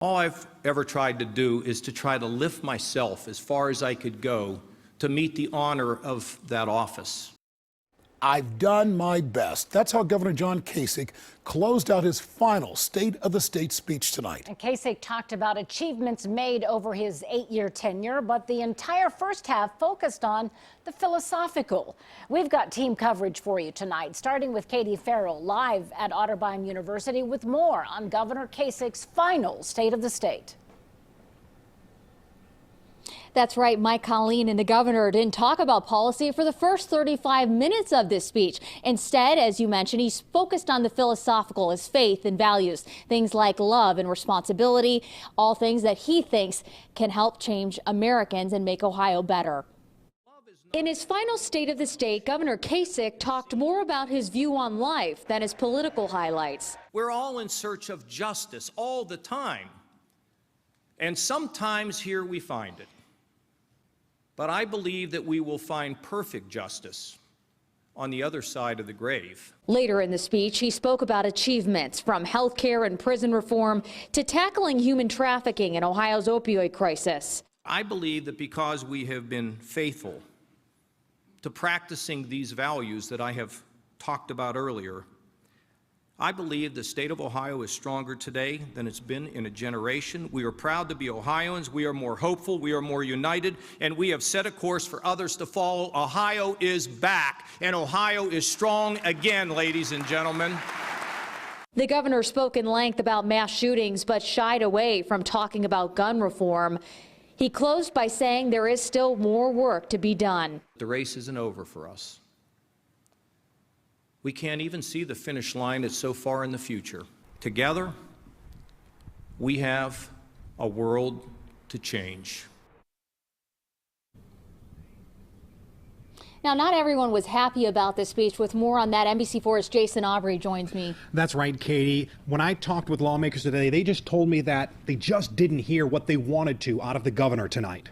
All I've ever tried to do is to try to lift myself as far as I could go to meet the honor of that office. I've done my best. That's how Governor John Kasich closed out his final State of the State speech tonight. And Kasich talked about achievements made over his 8-year tenure, but the entire first half focused on the philosophical. We've got team coverage for you tonight, starting with Katie Farrell live at Otterbein University with more on Governor Kasich's final State of the State. That's right, Mike, Colleen, and the governor didn't talk about policy for the first 35 minutes of this speech. Instead, as you mentioned, he's focused on the philosophical, his faith and values, things like love and responsibility, all things that he thinks can help change Americans and make Ohio better. In his final State of the State, Governor Kasich talked more about his view on life than his political highlights. We're all in search of justice all the time, and sometimes here we find it. But I believe that we will find perfect justice on the other side of the grave. Later in the speech, he spoke about achievements from health care and prison reform to tackling human trafficking in Ohio's opioid crisis. I believe that because we have been faithful to practicing these values that I have talked about earlier, I believe the state of Ohio is stronger today than it's been in a generation. We are proud to be Ohioans. We are more hopeful. We are more united. And we have set a course for others to follow. Ohio is back, and Ohio is strong again, ladies and gentlemen. The governor spoke in length about mass shootings, but shied away from talking about gun reform. He closed by saying there is still more work to be done. The race isn't over for us. We can't even see the finish line. It's so far in the future. Together, we have a world to change. Now, not everyone was happy about this speech. With more on that, NBC4's Jason Aubrey joins me. That's right, Katie. When I talked with lawmakers today, they just told me that they just didn't hear what they wanted to out of the governor tonight.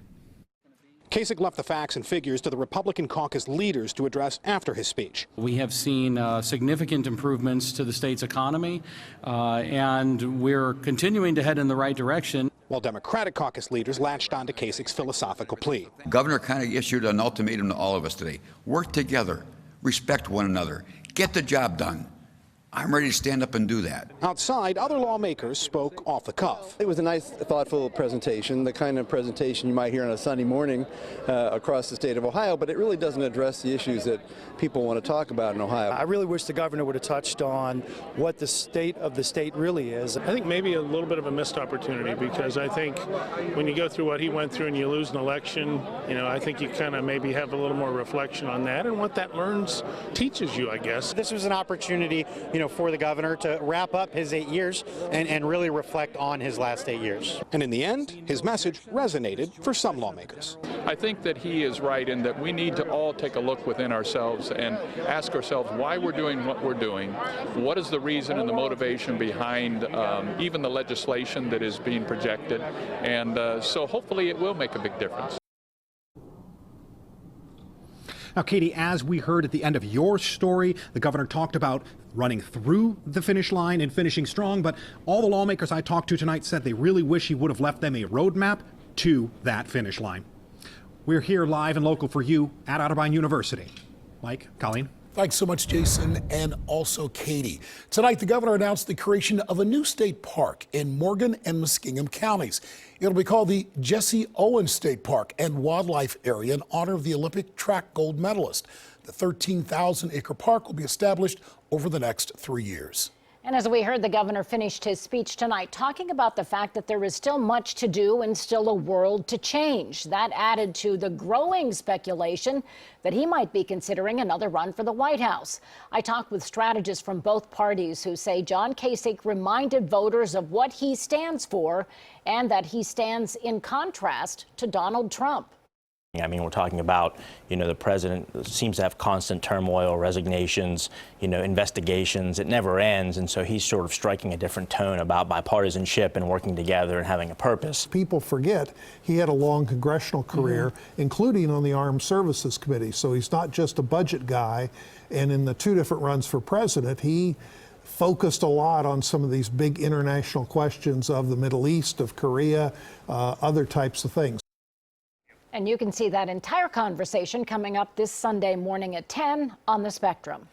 Kasich left the facts and figures to the Republican caucus leaders to address after his speech. We have seen significant improvements to the state's economy, and we're continuing to head in the right direction. While Democratic caucus leaders latched on to Kasich's philosophical plea. The governor kind of issued an ultimatum to all of us today. Work together, respect one another, get the job done. I'm ready to stand up and do that. Outside, other lawmakers spoke off the cuff. It was a nice, thoughtful presentation, the kind of presentation you might hear on a Sunday morning across the state of Ohio, but it really doesn't address the issues that people want to talk about in Ohio. I really wish the governor would have touched on what the state of the state really is. I think maybe a little bit of a missed opportunity, because I think when you go through what he went through and you lose an election, I think you kind of maybe have a little more reflection on that and what that teaches you, I guess. This was an opportunity, for the governor to wrap up his 8 years and really reflect on his last 8 years. And in the end, his message resonated for some lawmakers. I think that he is right in that we need to all take a look within ourselves and ask ourselves why we're doing what we're doing. What is the reason and the motivation behind even the legislation that is being projected? And so hopefully it will make a big difference. Now, Katie, as we heard at the end of your story, the governor talked about running through the finish line and finishing strong, but all the lawmakers I talked to tonight said they really wish he would have left them a roadmap to that finish line. We're here live and local for you at Otterbein University. Mike, Colleen. Thanks so much, Jason, and also Katie. Tonight, the governor announced the creation of a new state park in Morgan and Muskingum counties. It'll be called the Jesse Owens State Park and Wildlife Area in honor of the Olympic track gold medalist. The 13,000-acre park will be established over the next 3 years. And as we heard, the governor finished his speech tonight talking about the fact that there is still much to do and still a world to change. That added to the growing speculation that he might be considering another run for the White House. I talked with strategists from both parties who say John Kasich reminded voters of what he stands for and that he stands in contrast to Donald Trump. I mean, we're talking about, the president seems to have constant turmoil, resignations, investigations. It never ends. And so he's sort of striking a different tone about bipartisanship and working together and having a purpose. People forget he had a long congressional career, including on the Armed Services Committee. So he's not just a budget guy. And in the 2 different runs for president, he focused a lot on some of these big international questions of the Middle East, of Korea, other types of things. And you can see that entire conversation coming up this Sunday morning at 10 on The Spectrum.